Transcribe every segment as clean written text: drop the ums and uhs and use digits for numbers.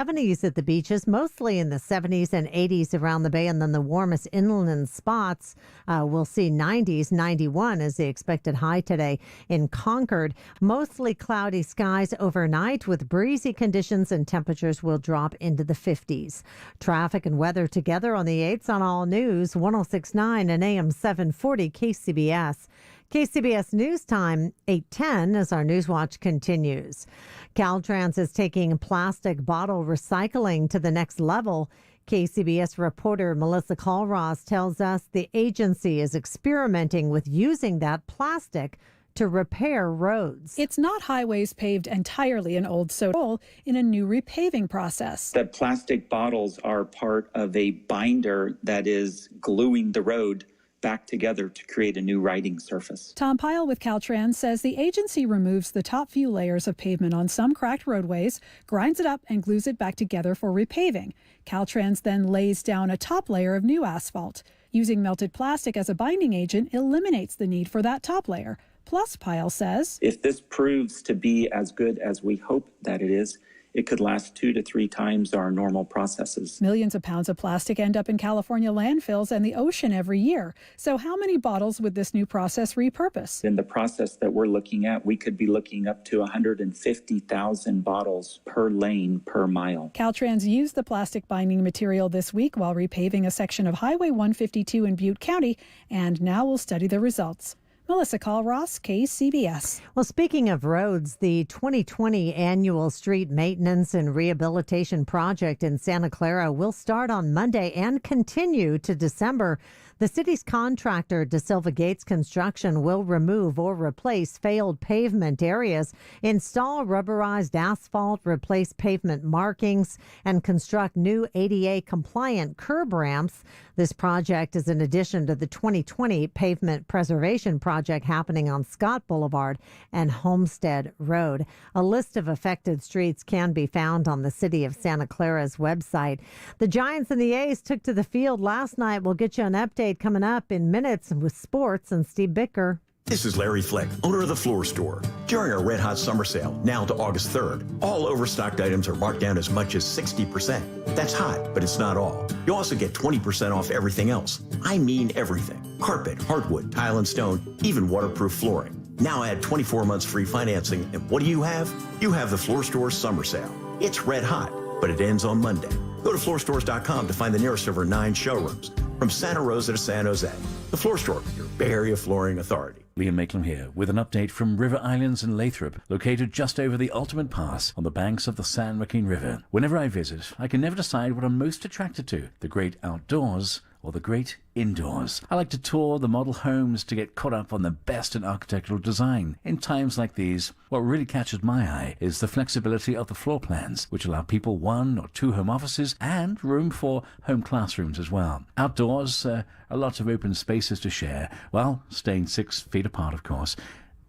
70s at the beaches, mostly in the 70s and 80s around the bay, and then the warmest inland spots we'll see 90s. 91 is the expected high today in Concord. Mostly cloudy skies overnight with breezy conditions, and temperatures will drop into the 50s. Traffic and weather together on the 8s on All News 106.9 and AM 740 KCBS. KCBS News Time, 8:10, as our Newswatch continues. Caltrans is taking plastic bottle recycling to the next level. KCBS reporter Melissa Colross tells us the agency is experimenting with using that plastic to repair roads. It's not highways paved entirely in old soil in a new repaving process. The plastic bottles are part of a binder that is gluing the road back together to create a new riding surface. Tom Pyle with Caltrans says the agency removes the top few layers of pavement on some cracked roadways, grinds it up, and glues it back together for repaving. Caltrans then lays down a top layer of new asphalt. Using melted plastic as a binding agent eliminates the need for that top layer. Plus, Pyle says, if this proves to be as good as we hope that it is, it could last 2 to 3 times our normal processes. Millions of pounds of plastic end up in California landfills and the ocean every year. So how many bottles would this new process repurpose? In the process that we're looking at, we could be looking up to 150,000 bottles per lane per mile. Caltrans used the plastic binding material this week while repaving a section of Highway 152 in Butte County, and now we'll study the results. Melissa Colross, KCBS. Well, speaking of roads, the 2020 annual street maintenance and rehabilitation project in Santa Clara will start on Monday and continue to December. The city's contractor, De Silva Gates Construction, will remove or replace failed pavement areas, install rubberized asphalt, replace pavement markings, and construct new ADA-compliant curb ramps. This project is in addition to the 2020 pavement preservation project happening on Scott Boulevard and Homestead Road. A list of affected streets can be found on the City of Santa Clara's website. The Giants and the A's took to the field last night. We'll get you an update coming up in minutes with sports and Steve Bicker. This is Larry Flick, owner of the Floor Store. During our Red Hot Summer Sale, now to August 3rd, all overstocked items are marked down as much as 60%. That's hot, but it's not all. You also get 20% off everything else. I mean everything. Carpet, hardwood, tile and stone, even waterproof flooring. Now add 24 months free financing, and what do you have? You have the Floor Store Summer Sale. It's red hot, but it ends on Monday. Go to floorstores.com to find the nearest over 9 showrooms. From Santa Rosa to San Jose, the Floor Store, your Bay Area flooring authority. Liam Maitland here with an update from River Islands in Lathrop, located just over the Ultimate Pass on the banks of the San Joaquin River. Whenever I visit, I can never decide what I'm most attracted to, the great outdoors or the great indoors. I like to tour the model homes to get caught up on the best in architectural design. In times like these, what really catches my eye is the flexibility of the floor plans, which allow people 1 or 2 home offices and room for home classrooms as well. Outdoors, a lot of open spaces to share, while staying 6 feet apart, of course.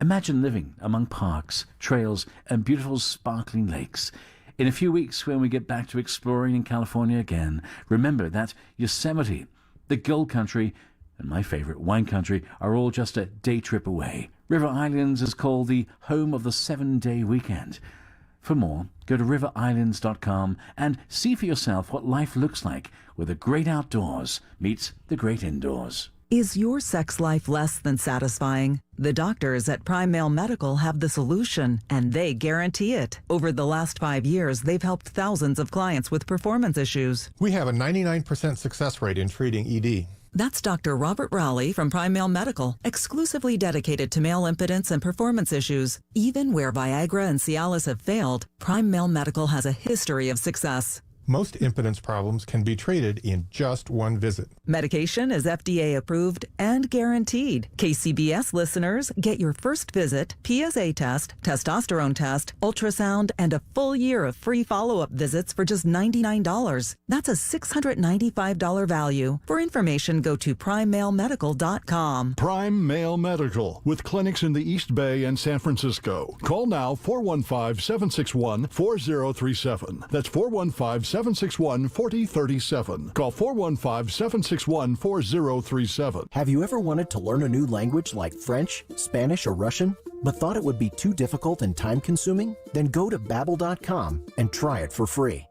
Imagine living among parks, trails, and beautiful sparkling lakes. In a few weeks, when we get back to exploring in California again, remember that Yosemite, the Gold Country, and my favorite, Wine Country, are all just a day trip away. River Islands is called the home of the 7-day weekend. For more, go to riverislands.com and see for yourself what life looks like where the great outdoors meets the great indoors. Is your sex life less than satisfying? The doctors at Prime Male Medical have the solution, and they guarantee it. Over the last 5 years, they've helped thousands of clients with performance issues. We have a 99% success rate in treating ED. That's Dr. Robert Rowley from Prime Male Medical, exclusively dedicated to male impotence and performance issues. Even where Viagra and Cialis have failed, Prime Male Medical has a history of success. Most impotence problems can be treated in just 1 visit. Medication is FDA approved and guaranteed. KCBS listeners get your first visit, PSA test, testosterone test, ultrasound, and a full year of free follow-up visits for just $99. That's a $695 value. For information, go to primemalemedical.com. Prime Male Medical, with clinics in the East Bay and San Francisco. Call now, 415-761-4037. That's 415-761-4037. Call 415-761-4037. Have you ever wanted to learn a new language like French, Spanish, or Russian, but thought it would be too difficult and time-consuming? Then go to Babbel.com and try it for free.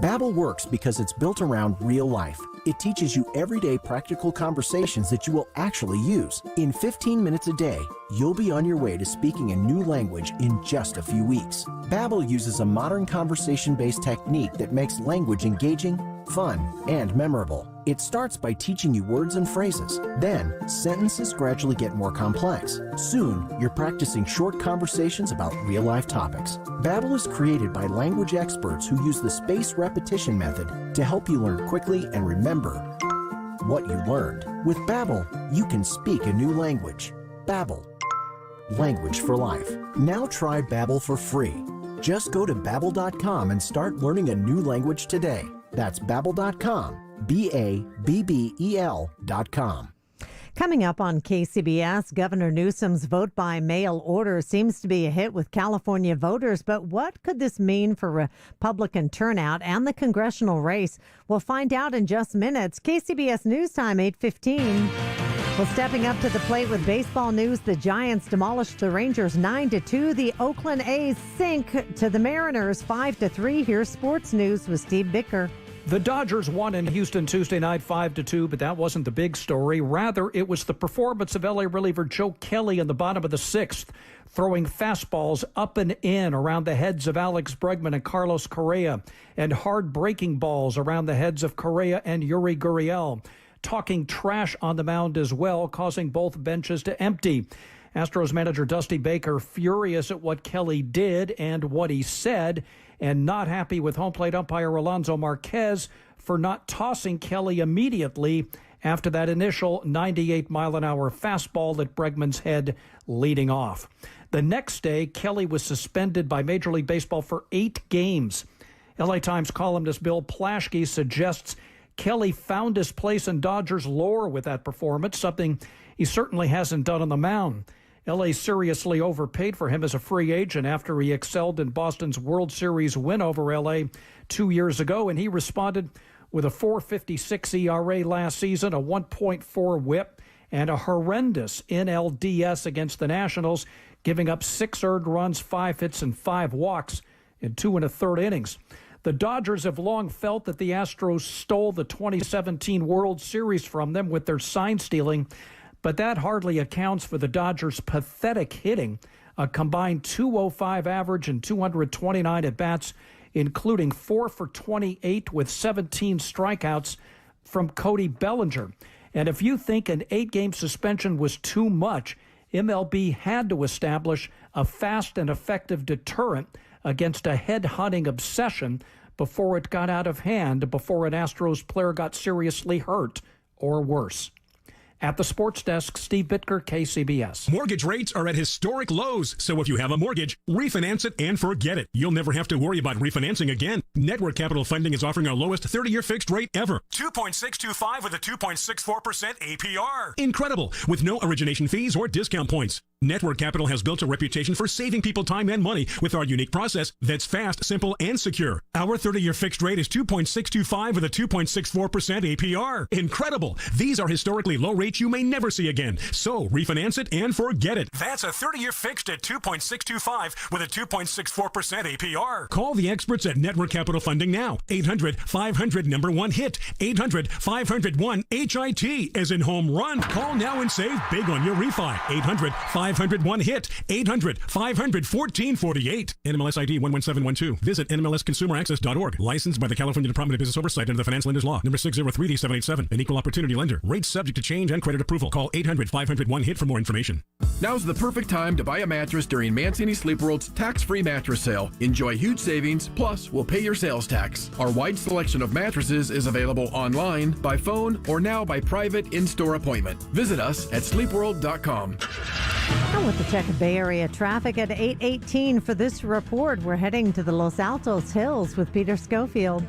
Babbel works because it's built around real life. It teaches you everyday practical conversations that you will actually use. In 15 minutes a day, you'll be on your way to speaking a new language in just a few weeks. Babbel uses a modern conversation-based technique that makes language engaging, fun, and memorable. It starts by teaching you words and phrases. Then, sentences gradually get more complex. Soon, you're practicing short conversations about real-life topics. Babbel is created by language experts who use the spaced repetition method to help you learn quickly and remember what you learned. With Babbel, you can speak a new language. Babbel, language for life. Now try Babbel for free. Just go to babbel.com and start learning a new language today. That's babbel.com. BABBEL.com. Coming up on KCBS, Governor Newsom's vote by mail order seems to be a hit with California voters, but what could this mean for Republican turnout and the congressional race? We'll find out in just minutes. KCBS News Time, 8:15. Well, stepping up to the plate with baseball news, the Giants demolished the Rangers 9-2. The Oakland A's sink to the Mariners 5-3. Here's sports news with Steve Bicker. The Dodgers won in Houston Tuesday night 5-2, but that wasn't the big story. Rather, it was the performance of LA reliever Joe Kelly in the bottom of the sixth, throwing fastballs up and in around the heads of Alex Bregman and Carlos Correa, and hard breaking balls around the heads of Correa and Yuri Gurriel, talking trash on the mound as well, causing both benches to empty. Astros manager Dusty Baker furious at what Kelly did and what he said, and not happy with home plate umpire Alonso Marquez for not tossing Kelly immediately after that initial 98-mile-an-hour fastball at Bregman's head leading off. The next day, Kelly was suspended by Major League Baseball for 8 games. LA Times columnist Bill Plaschke suggests Kelly found his place in Dodgers lore with that performance, something he certainly hasn't done on the mound. L.A. seriously overpaid for him as a free agent after he excelled in Boston's World Series win over L.A. 2 years ago, and he responded with a .456 ERA last season, a 1.4 whip, and a horrendous NLDS against the Nationals, giving up 6 earned runs, 5 hits, and 5 walks in 2 1/3 innings. The Dodgers have long felt that the Astros stole the 2017 World Series from them with their sign stealing, but that hardly accounts for the Dodgers' pathetic hitting, a combined .205 average and 229 at-bats, including 4 for 28 with 17 strikeouts from Cody Bellinger. And if you think an 8-game suspension was too much, MLB had to establish a fast and effective deterrent against a head-hunting obsession before it got out of hand, before an Astros player got seriously hurt or worse. At the sports desk, Steve Bitker, KCBS. Mortgage rates are at historic lows, so if you have a mortgage, refinance it and forget it. You'll never have to worry about refinancing again. Network Capital Funding is offering our lowest 30-year fixed rate ever. 2.625 with a 2.64% APR. Incredible, with no origination fees or discount points. Network Capital has built a reputation for saving people time and money with our unique process that's fast, simple, and secure. Our 30-year fixed rate is 2.625 with a 2.64% APR. Incredible! These are historically low rates you may never see again. So refinance it and forget it. That's a 30-year fixed at 2.625 with a 2.64% APR. Call the experts at Network Capital Funding now. 800-500-1-HIT. 800-500-1-HIT as in home run. Call now and save big on your refi. 800-500-1-HIT. 800-500-1448. NMLS ID 11712. Visit NMLSConsumerAccess.org. Licensed by the California Department of Business Oversight under the Finance Lenders Law. Number 603D787. An equal opportunity lender. Rates subject to change and credit approval. Call 800-500-1-HIT for more information. Now's the perfect time to buy a mattress during Mancini Sleep World's tax-free mattress sale. Enjoy huge savings, plus we'll pay your sales tax. Our wide selection of mattresses is available online, by phone, or now by private in-store appointment. Visit us at sleepworld.com. And with the check of Bay Area traffic at 8:18 for this report, we're heading to the Los Altos Hills with Peter Schofield.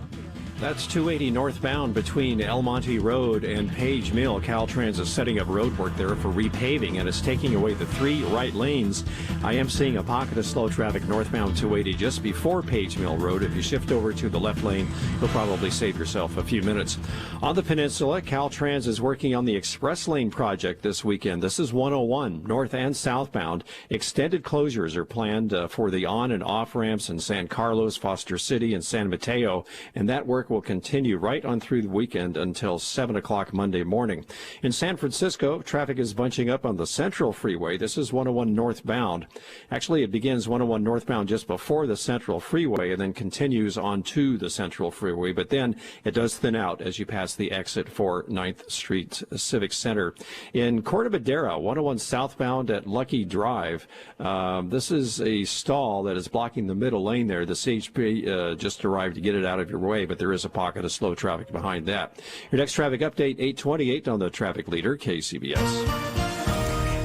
That's 280 northbound between El Monte Road and Page Mill. Caltrans is setting up road work there for repaving, and it's taking away the 3 right lanes. I am seeing a pocket of slow traffic northbound 280 just before Page Mill Road. If you shift over to the left lane, you'll probably save yourself a few minutes. On the peninsula, Caltrans is working on the express lane project this weekend. This is 101 north and southbound. Extended closures are planned for the on and off ramps in San Carlos, Foster City, and San Mateo, and that work will continue right on through the weekend until 7 o'clock Monday morning. In San Francisco, traffic is bunching up on the Central Freeway. This is 101 northbound. Actually, it begins 101 northbound just before the Central Freeway and then continues on to the Central Freeway, but then it does thin out as you pass the exit for 9th Street Civic Center. In Corte Madera, 101 southbound at Lucky Drive, this is a stall that is blocking the middle lane there. The CHP just arrived to get it out of your way, but there is a pocket of slow traffic behind that. Your next traffic update, 8:28 on the traffic leader, KCBS.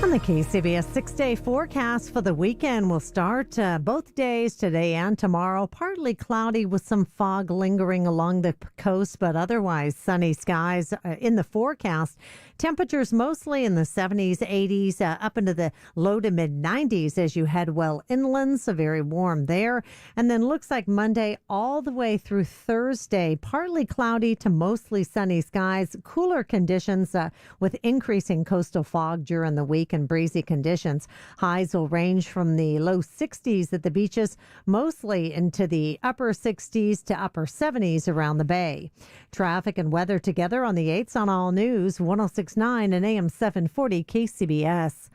And the KCBS 6-day forecast for the weekend will start both days, today and tomorrow. Partly cloudy with some fog lingering along the coast, but otherwise sunny skies in the forecast. Temperatures mostly in the 70s, 80s, up into the low to mid 90s as you head well inland, so very warm there. And then looks like Monday all the way through Thursday, partly cloudy to mostly sunny skies, cooler conditions with increasing coastal fog during the week and breezy conditions. Highs will range from the low 60s at the beaches, mostly into the upper 60s to upper 70s around the bay. Traffic and weather together on the 8s on All News, 106.9 and AM 740 KCBS.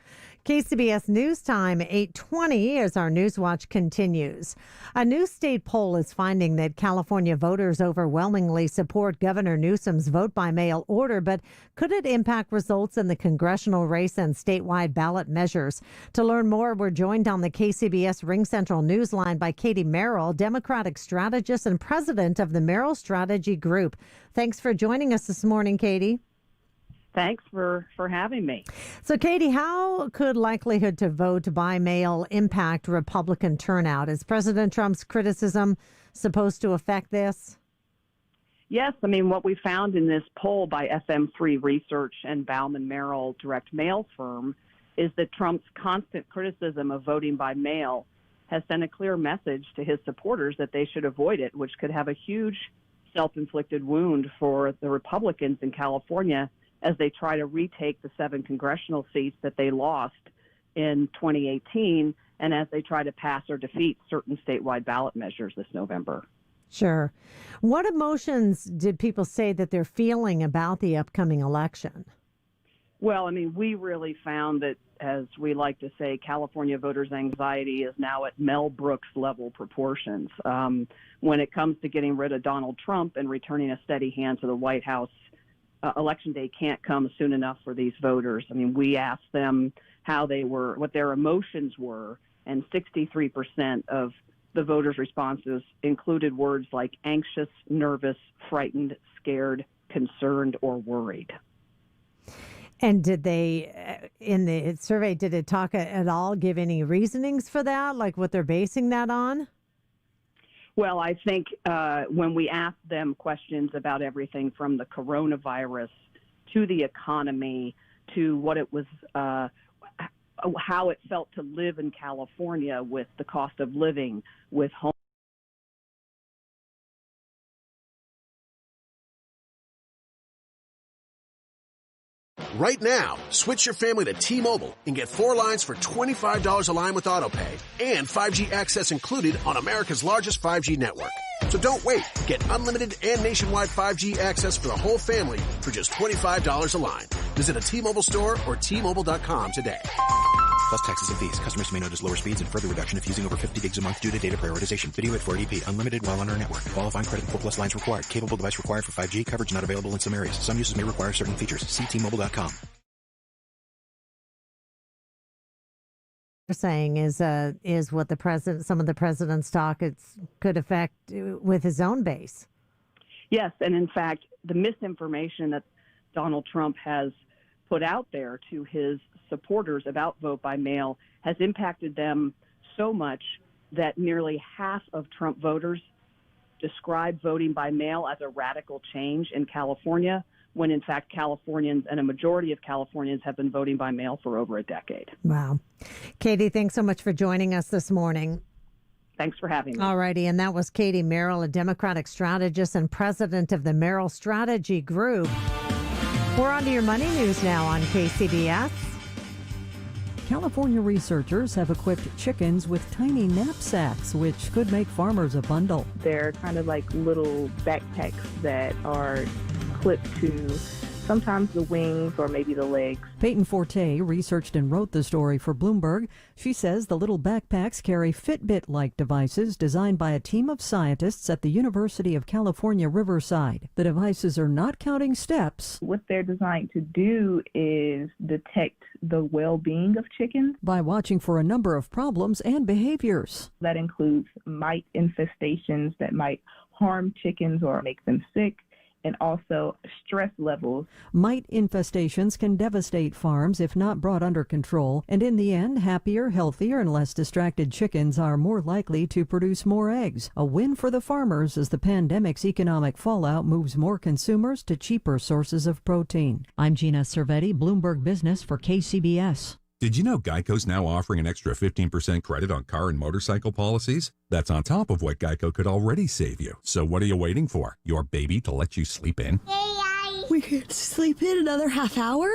KCBS News Time, 8:20, as our Newswatch continues. A new state poll is finding that California voters overwhelmingly support Governor Newsom's vote-by-mail order, but could it impact results in the congressional race and statewide ballot measures? To learn more, we're joined on the KCBS Ring Central Newsline by Katie Merrill, Democratic strategist and president of the Merrill Strategy Group. Thanks for joining us this morning, Katie. Thanks for having me. So, Katie, how could likelihood to vote by mail impact Republican turnout? Is President Trump's criticism supposed to affect this? Yes. I mean, what we found in this poll by FM3 Research and Bauman Merrill direct mail firm is that Trump's constant criticism of voting by mail has sent a clear message to his supporters that they should avoid it, which could have a huge self-inflicted wound for the Republicans in California as they try to retake the 7 congressional seats that they lost in 2018, and as they try to pass or defeat certain statewide ballot measures this November. Sure. What emotions did people say that they're feeling about the upcoming election? Well, I mean, we really found that, as we like to say, California voters' anxiety is now at Mel Brooks level proportions. When it comes to getting rid of Donald Trump and returning a steady hand to the White House, Election Day can't come soon enough for these voters. I mean, we asked them how they were, what their emotions were, and 63% of the voters' responses included words like anxious, nervous, frightened, scared, concerned, or worried. And did they, in the survey, did it talk at all, give any reasonings for that, like what they're basing that on? Well, I think when we asked them questions about everything from the coronavirus to the economy to what it was, how it felt to live in California with the cost of living, with home. Right now, switch your family to T-Mobile and get 4 lines for $25 a line with AutoPay and 5G access included on America's largest 5G network. So don't wait. Get unlimited and nationwide 5G access for the whole family for just $25 a line. Visit a T-Mobile store or T-Mobile.com today. Plus taxes and fees. Customers may notice lower speeds and further reduction if using over 50 gigs a month due to data prioritization. Video at 480p. Unlimited while on our network. Qualifying credit and 4+ lines required. Capable device required for 5G. Coverage not available in some areas. Some uses may require certain features. See T-Mobile.com. Saying is what the president, some of the president's talk could affect with his own base. Yes, and in fact, the misinformation that Donald Trump has put out there to his supporters about vote by mail has impacted them so much that nearly half of Trump voters describe voting by mail as a radical change in California, when in fact Californians and a majority of Californians have been voting by mail for over a decade. Wow. Katie, thanks so much for joining us this morning. Thanks for having me. All righty. And that was Katie Merrill, a Democratic strategist and president of the Merrill Strategy Group. We're on to your money news now on KCBS. California researchers have equipped chickens with tiny knapsacks, which could make farmers a bundle. They're kind of like little backpacks that are clipped to sometimes the wings or maybe the legs. Peyton Forte researched and wrote the story for Bloomberg. She says the little backpacks carry Fitbit-like devices designed by a team of scientists at the University of California, Riverside. The devices are not counting steps. What they're designed to do is detect the well-being of chickens by watching for a number of problems and behaviors. That includes mite infestations that might harm chickens or make them sick, and also stress levels. Mite infestations can devastate farms if not brought under control, and in the end, happier, healthier, and less distracted chickens are more likely to produce more eggs. A win for the farmers as the pandemic's economic fallout moves more consumers to cheaper sources of protein. I'm Gina Cervetti, Bloomberg Business for KCBS. Did you know Geico's now offering an extra 15% credit on car and motorcycle policies? That's on top of what Geico could already save you. So what are you waiting for? Your baby to let you sleep in? We could sleep in another half hour?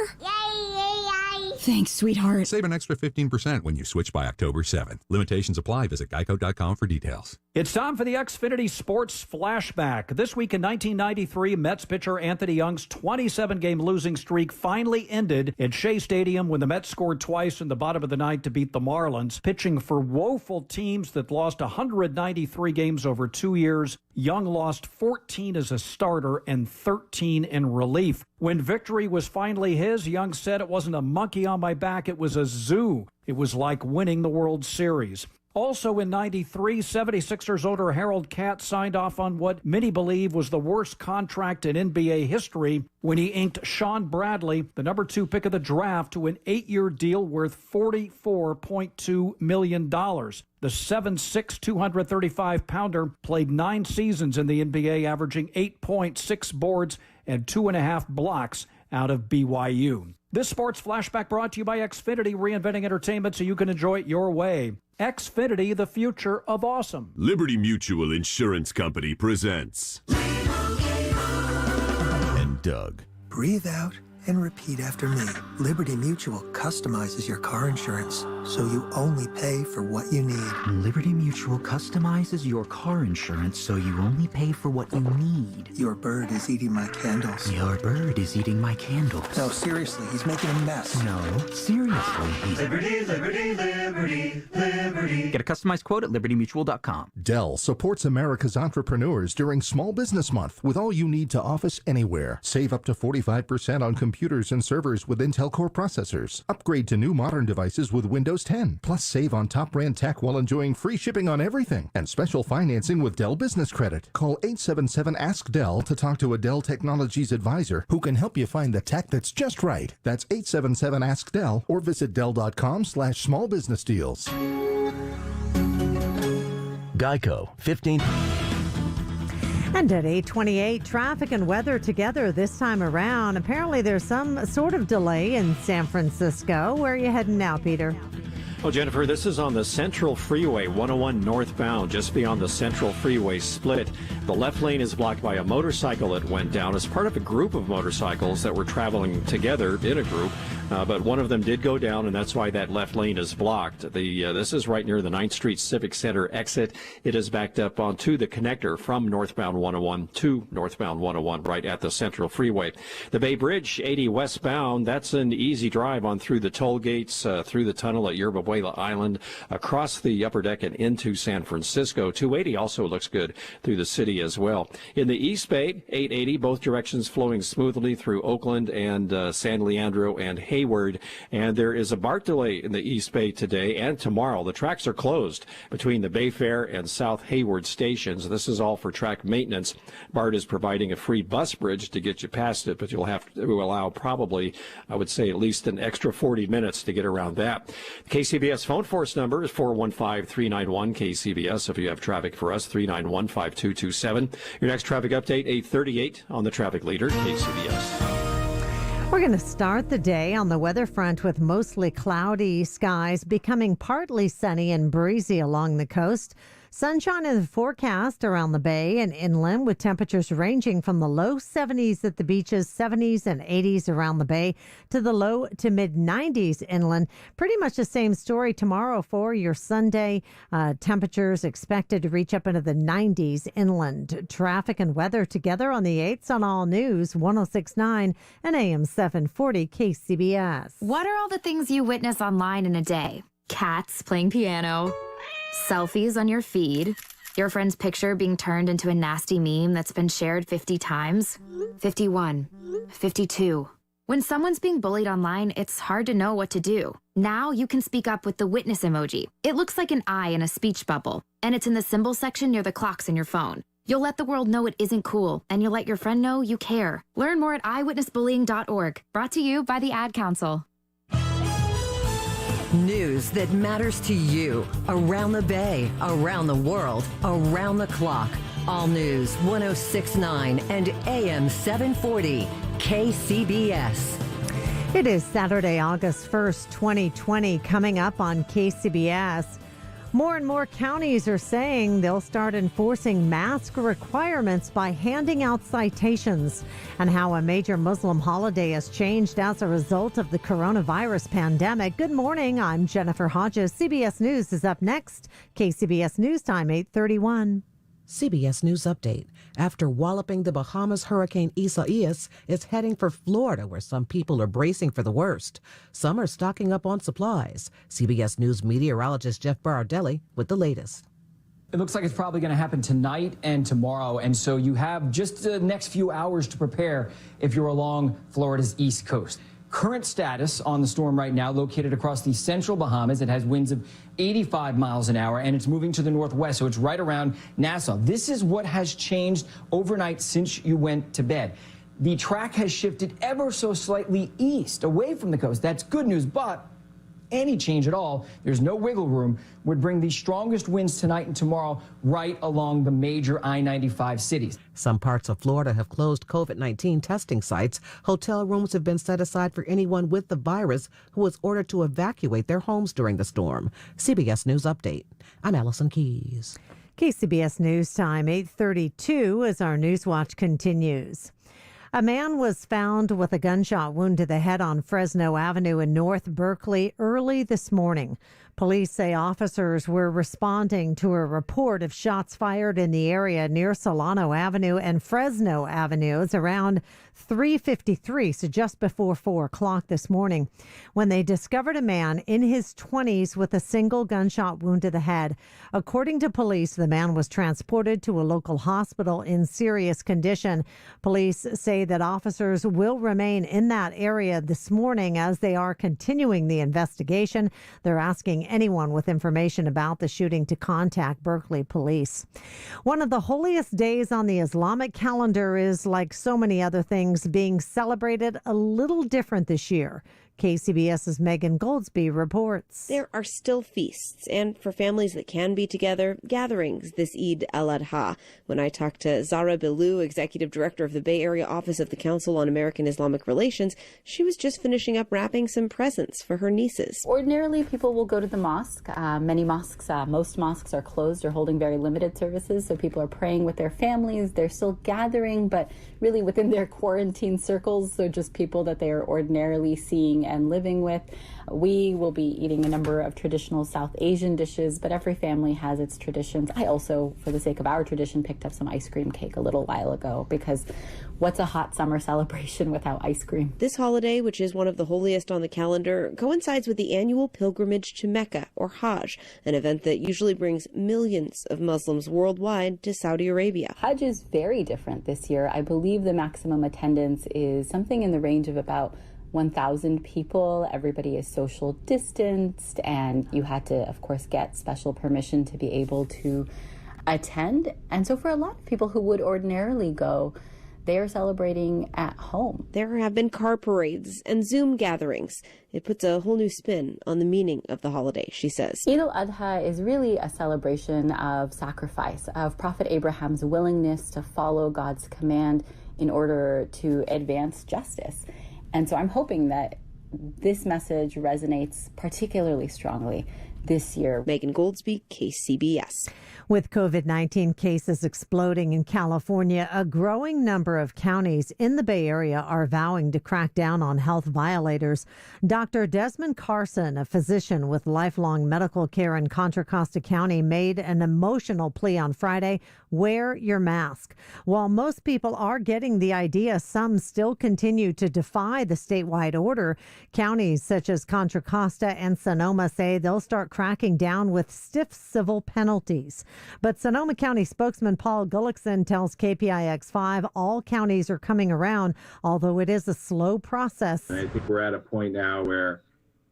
Thanks, sweetheart. Save an extra 15% when you switch by October 7th. Limitations apply. Visit geico.com for details. It's time for the Xfinity Sports Flashback. This week in 1993, Mets pitcher Anthony Young's 27-game losing streak finally ended at Shea Stadium when the Mets scored twice in the bottom of the ninth to beat the Marlins. Pitching for woeful teams that lost 193 games over 2 years, Young lost 14 as a starter and 13 in relief. When victory was finally his, Young said, "It wasn't a monkey on my back, it was a zoo. It was like winning the World Series." Also in 93, 76ers owner Harold Katz signed off on what many believe was the worst contract in NBA history when he inked Sean Bradley, the number 2 pick of the draft, to an 8-year deal worth $44.2 million. The 7'6", 235-pounder played 9 seasons in the NBA, averaging 8.6 boards and 2.5 blocks out of BYU. This sports flashback brought to you by Xfinity, reinventing entertainment so you can enjoy it your way. Xfinity, the future of awesome. Liberty Mutual Insurance Company presents. And Doug. Breathe out and repeat after me. Liberty Mutual customizes your car insurance so you only pay for what you need. Liberty Mutual customizes your car insurance so you only pay for what you need. Your bird is eating my candles. Your bird is eating my candles. No, seriously, he's making a mess. No, seriously, he's... Liberty, liberty, liberty, liberty. Get a customized quote at libertymutual.com. Dell supports America's entrepreneurs during Small Business Month with all you need to office anywhere. Save up to 45% on computers and servers with Intel Core processors. Upgrade to new modern devices with Windows 10. Plus save on top brand tech while enjoying free shipping on everything and special financing with Dell Business Credit. Call 877-ASK-DELL to talk to a Dell Technologies advisor who can help you find the tech that's just right. That's 877-ASK-DELL or visit Dell.com/smallbusinessdeals. Geico, 15... And at 8:28, traffic and weather together this time around. Apparently there's some sort of delay in San Francisco. Where are you heading now, Peter? Well, Jennifer, this is on the Central Freeway, 101 northbound, just beyond the Central Freeway split. The left lane is blocked by a motorcycle that went down as part of a group of motorcycles that were traveling together in a group. But one of them did go down, and that's why that left lane is blocked. This is right near the 9th Street Civic Center exit. It is backed up onto the connector from northbound 101 to northbound 101 right at the Central Freeway. The Bay Bridge, 80 westbound, that's an easy drive on through the toll gates, through the tunnel at Yerba Buena Island, across the upper deck and into San Francisco. 280 also looks good through the city as well. In the East Bay, 880, both directions flowing smoothly through Oakland and San Leandro and Hayward. And there is a BART delay in the East Bay today and tomorrow. The tracks are closed between the Bayfair and South Hayward stations. This is all for track maintenance. BART is providing a free bus bridge to get you past it, but you'll have to allow probably, I would say, at least an extra 40 minutes to get around that. KCBS CBS phone force number is 415-391-KCVS. If you have traffic for us, 391-5227. Your next traffic update, 8:38 on the traffic leader, KCVS. We're going to start the day on the weather front with mostly cloudy skies becoming partly sunny and breezy along the coast. Sunshine in the forecast around the bay and inland, with temperatures ranging from the low 70s at the beaches, 70s and 80s around the bay, to the low to mid 90s inland. Pretty much the same story tomorrow for your Sunday. Temperatures expected to reach up into the 90s inland. Traffic and weather together on the 8s on All News 106.9 and AM 740 KCBS. What are all the things you witness online in a day? Cats playing piano, selfies on your feed, your friend's picture being turned into a nasty meme that's been shared 50 times, 51, 52. When someone's being bullied online, it's hard to know what to do. Now you can speak up with the witness emoji. It looks like an eye in a speech bubble, and it's in the symbol section near the clocks in your phone. You'll let the world know it isn't cool, and you'll let your friend know you care. Learn more at eyewitnessbullying.org. Brought to you by the Ad Council. News that matters to you around the bay, around the world, around the clock. All News 106.9 and AM 740 KCBS. It is Saturday, August 1st, 2020, coming up on KCBS. More and more counties are saying they'll start enforcing mask requirements by handing out citations, and how a major Muslim holiday has changed as a result of the coronavirus pandemic. Good morning. I'm Jennifer Hodges. CBS News is up next. KCBS News Time, 8:31. CBS News Update. After walloping the Bahamas, Hurricane Isaias is heading for Florida, where some people are bracing for the worst. Some are stocking up on supplies. CBS News meteorologist Jeff Barardelli with the latest. It looks like it's probably going to happen tonight and tomorrow, and so you have just the next few hours to prepare if you're along Florida's east coast. Current status on the storm right now, located across the central Bahamas. It has winds of 85 miles an hour, and it's moving to the northwest, so it's right around Nassau. This is what has changed overnight since you went to bed. The track has shifted ever so slightly east, away from the coast. That's good news, but any change at all, there's no wiggle room, would bring the strongest winds tonight and tomorrow right along the major I-95 cities. Some parts of Florida have closed COVID-19 testing sites. Hotel rooms have been set aside for anyone with the virus who was ordered to evacuate their homes during the storm. CBS News Update. I'm Allison Keys. KCBS News Time, 8:32, as our News Watch continues. A man was found with a gunshot wound to the head on Fresno Avenue in North Berkeley early this morning. Police say officers were responding to a report of shots fired in the area near Solano Avenue and Fresno Avenues around 3:53, so just before 4 o'clock this morning, when they discovered a man in his 20s with a single gunshot wound to the head. According to police, the man was transported to a local hospital in serious condition. Police say that officers will remain in that area this morning as they are continuing the investigation. They're asking anyone with information about the shooting to contact Berkeley police. One of the holiest days on the Islamic calendar is, like so many other things, being celebrated a little different this year. KCBS's Megan Goldsby reports. There are still feasts, and for families that can be together, gatherings this Eid al-Adha. When I talked to Zara Bilou, executive director of the Bay Area Office of the Council on American Islamic Relations, she was just finishing up wrapping some presents for her nieces. Ordinarily, people will go to the mosque. Many mosques, most mosques are closed or holding very limited services, so people are praying with their families. They're still gathering, but really within their quarantine circles, so just people that they are ordinarily seeing and living with. We will be eating a number of traditional South Asian dishes, but every family has its traditions. I also, for the sake of our tradition, picked up some ice cream cake a little while ago, because what's a hot summer celebration without ice cream? This holiday, which is one of the holiest on the calendar, coincides with the annual pilgrimage to Mecca, or Hajj, an event that usually brings millions of Muslims worldwide to Saudi Arabia. Hajj is very different this year. I believe the maximum attendance is something in the range of about 1,000 people. Everybody is social distanced, and you had to, of course, get special permission to be able to attend. And so for a lot of people who would ordinarily go, they're celebrating at home. There have been car parades and Zoom gatherings. It puts a whole new spin on the meaning of the holiday, she says. Eid al-Adha is really a celebration of sacrifice, of Prophet Abraham's willingness to follow God's command in order to advance justice. And so I'm hoping that this message resonates particularly strongly this year. Megan Goldsby, KCBS. With COVID-19 cases exploding in California, a growing number of counties in the Bay Area are vowing to crack down on health violators. Dr. Desmond Carson, a physician with lifelong medical care in Contra Costa County, made an emotional plea on Friday: wear your mask. While most people are getting the idea, some still continue to defy the statewide order. Counties such as Contra Costa and Sonoma say they'll start cracking down with stiff civil penalties. But Sonoma County spokesman Paul Gullickson tells KPIX5 all counties are coming around, although it is a slow process. I think we're at a point now where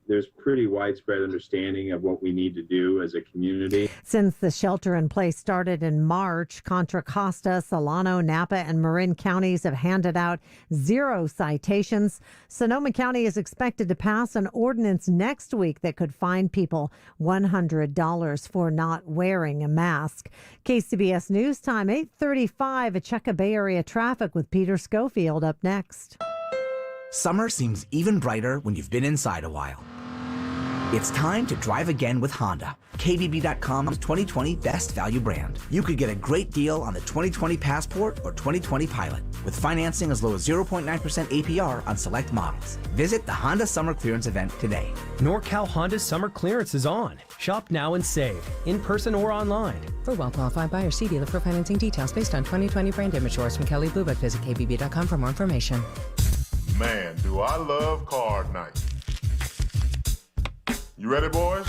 there's pretty widespread understanding of what we need to do as a community. Since the shelter in place started in March, Contra Costa, Solano, Napa, and Marin counties have handed out 0 citations. Sonoma County is expected to pass an ordinance next week that could fine people $100 for not wearing a mask. KCBS News Time, 8:35. A check of Bay Area traffic with Peter Schofield up next. Summer seems even brighter when you've been inside a while. It's time to drive again with Honda, KBB.com's 2020 Best Value brand. You could get a great deal on the 2020 Passport or 2020 Pilot, with financing as low as 0.9% APR on select models. Visit the Honda Summer Clearance event today. NorCal Honda's Summer Clearance is on. Shop now and save, in person or online. For well-qualified buyers, see dealer for financing details based on 2020 brand image source from Kelly Blue Book. Visit KBB.com for more information. Man, do I love card night. You ready, boys?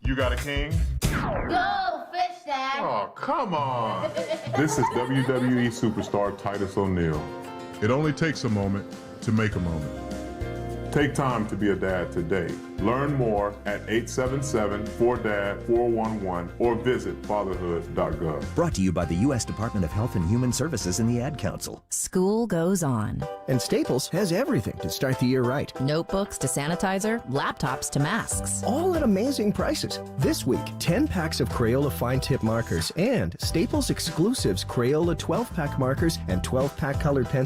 You got a king? Go, fish dad! Oh, come on. This is WWE superstar Titus O'Neil. It only takes a moment to make a moment. Take time to be a dad today. Learn more at 877-4DAD-411 or visit fatherhood.gov. Brought to you by the U.S. Department of Health and Human Services and the Ad Council. School goes on. And Staples has everything to start the year right. Notebooks to sanitizer, laptops to masks. All at amazing prices. This week, 10 packs of Crayola fine tip markers and Staples exclusives Crayola 12-pack markers and 12-pack colored pencils